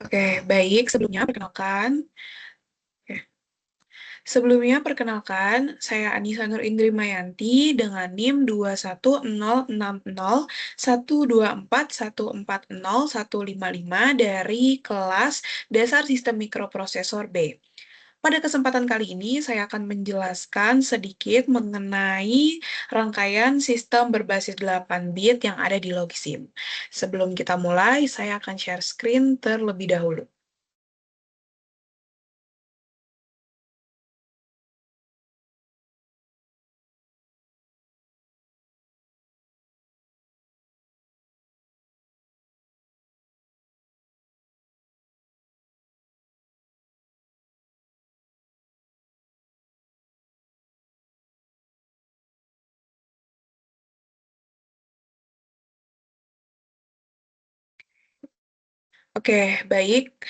Oke, baik. Sebelumnya perkenalkan, saya Anissa Nur Indri Mayanti dengan NIM 210606012414015 dari kelas Dasar Sistem Mikroprosesor B. Pada kesempatan kali ini, saya akan menjelaskan sedikit mengenai rangkaian sistem berbasis 8 bit yang ada di Logisim. Sebelum kita mulai, saya akan share screen terlebih dahulu. Oke, baik.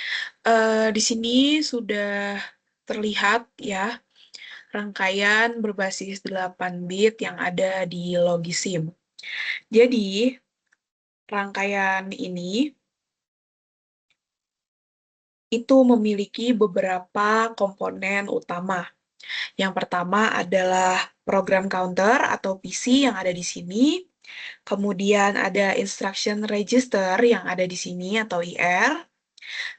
Di sini sudah terlihat ya rangkaian berbasis 8 bit yang ada di Logisim. Jadi, rangkaian ini itu memiliki beberapa komponen utama. Yang pertama adalah program counter atau PC yang ada di sini. Kemudian ada instruction register yang ada di sini atau IR.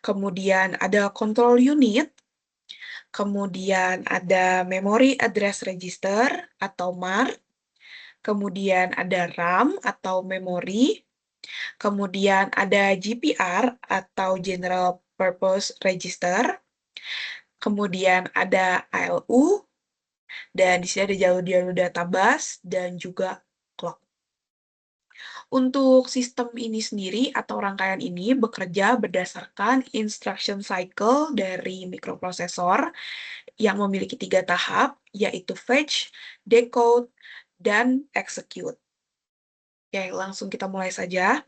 Kemudian ada control unit. Kemudian ada Memory Address Register atau MAR, kemudian ada RAM atau memori, kemudian ada GPR atau General Purpose Register, kemudian ada ALU, dan di sini ada jalur-jalur data bus dan juga clock. Untuk sistem ini sendiri atau rangkaian ini bekerja berdasarkan instruction cycle dari mikroprosesor yang memiliki 3 tahap, yaitu fetch, decode, dan execute. Oke, langsung kita mulai saja.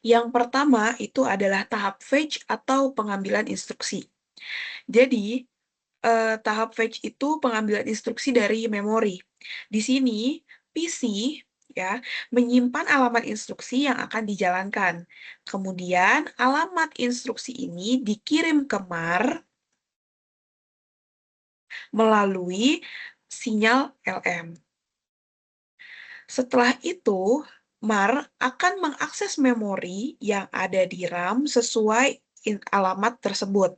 Yang pertama itu adalah tahap fetch atau pengambilan instruksi. Jadi, tahap fetch itu pengambilan instruksi dari memori. Di sini, PC ya menyimpan alamat instruksi yang akan dijalankan. Kemudian, alamat instruksi ini dikirim ke MAR melalui sinyal LM. Setelah itu, MAR akan mengakses memori yang ada di RAM sesuai alamat tersebut.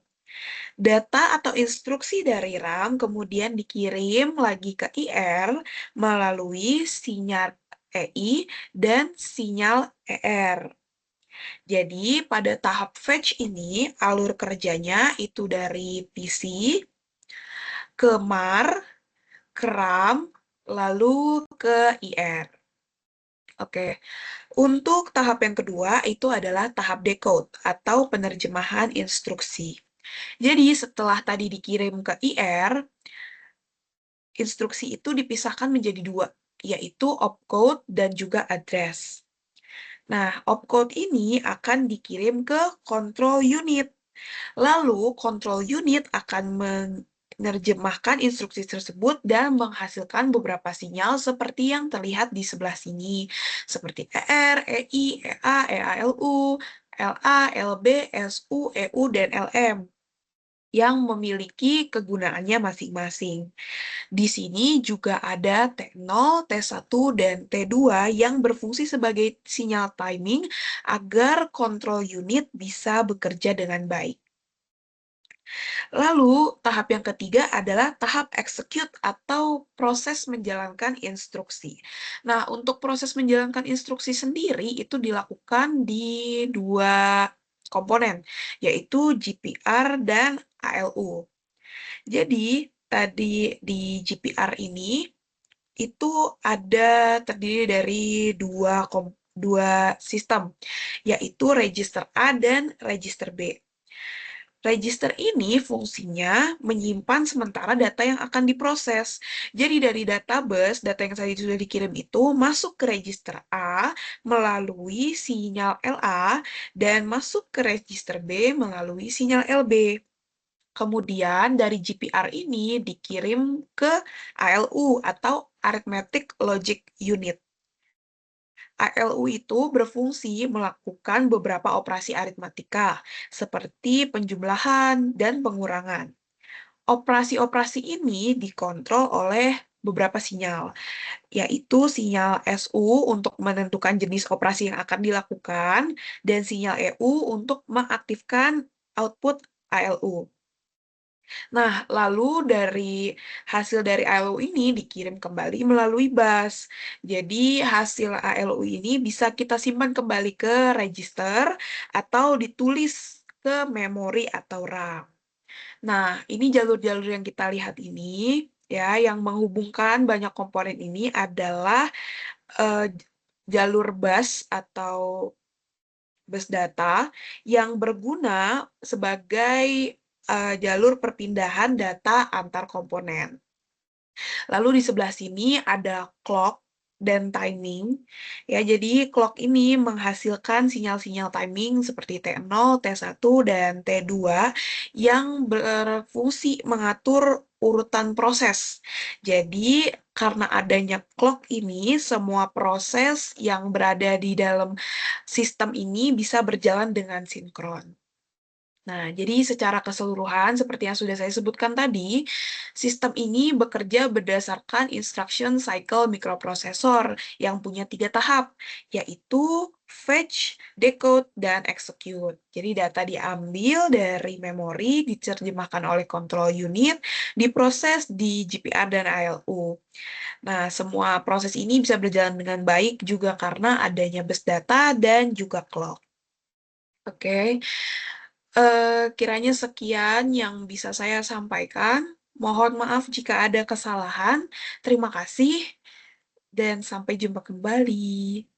Data atau instruksi dari RAM kemudian dikirim lagi ke IR melalui sinyal EI dan sinyal ER. Jadi, pada tahap fetch ini, alur kerjanya itu dari PC ke MAR, ke RAM, lalu ke IR. Oke, untuk tahap yang kedua itu adalah tahap decode atau penerjemahan instruksi. Jadi setelah tadi dikirim ke IR, instruksi itu dipisahkan menjadi 2, yaitu opcode dan juga address. Nah, opcode ini akan dikirim ke control unit. Lalu, control unit akan menerjemahkan instruksi tersebut dan menghasilkan beberapa sinyal seperti yang terlihat di sebelah sini, seperti ER, EI, EA, EALU, LA, LB, SU, EU, dan LM yang memiliki kegunaannya masing-masing. Di sini juga ada T0, T1, dan T2 yang berfungsi sebagai sinyal timing agar kontrol unit bisa bekerja dengan baik. Lalu, tahap yang ketiga adalah tahap execute atau proses menjalankan instruksi. Nah, untuk proses menjalankan instruksi sendiri itu dilakukan di 2 komponen, yaitu GPR dan ALU. Jadi, tadi di GPR ini itu terdiri dari dua sistem, yaitu register A dan register B. Register ini fungsinya menyimpan sementara data yang akan diproses. Jadi dari database, data yang tadi sudah dikirim itu masuk ke register A melalui sinyal LA dan masuk ke register B melalui sinyal LB. Kemudian dari GPR ini dikirim ke ALU atau Arithmetic Logic Unit. ALU itu berfungsi melakukan beberapa operasi aritmatika, seperti penjumlahan dan pengurangan. Operasi-operasi ini dikontrol oleh beberapa sinyal, yaitu sinyal SU untuk menentukan jenis operasi yang akan dilakukan, dan sinyal EU untuk mengaktifkan output ALU. Nah, lalu hasil dari ALU ini dikirim kembali melalui bus. Jadi, hasil ALU ini bisa kita simpan kembali ke register atau ditulis ke memori atau RAM. Nah, ini jalur-jalur yang kita lihat ini, ya, yang menghubungkan banyak komponen ini adalah eh, jalur bus atau bus data yang berguna sebagai jalur perpindahan data antar komponen. Lalu di sebelah sini ada clock dan timing. Ya, jadi clock ini menghasilkan sinyal-sinyal timing seperti T0, T1, dan T2 yang berfungsi mengatur urutan proses. Jadi, karena adanya clock ini, semua proses yang berada di dalam sistem ini bisa berjalan dengan sinkron. Nah, jadi secara keseluruhan, seperti yang sudah saya sebutkan tadi, sistem ini bekerja berdasarkan instruction cycle mikroprosesor yang punya 3 tahap, yaitu fetch, decode, dan execute. Jadi data diambil dari memori, diterjemahkan oleh control unit, diproses di GPR dan ALU. Nah, semua proses ini bisa berjalan dengan baik juga karena adanya bus data dan juga clock. Oke. Kiranya sekian yang bisa saya sampaikan. Mohon maaf jika ada kesalahan. Terima kasih dan sampai jumpa kembali.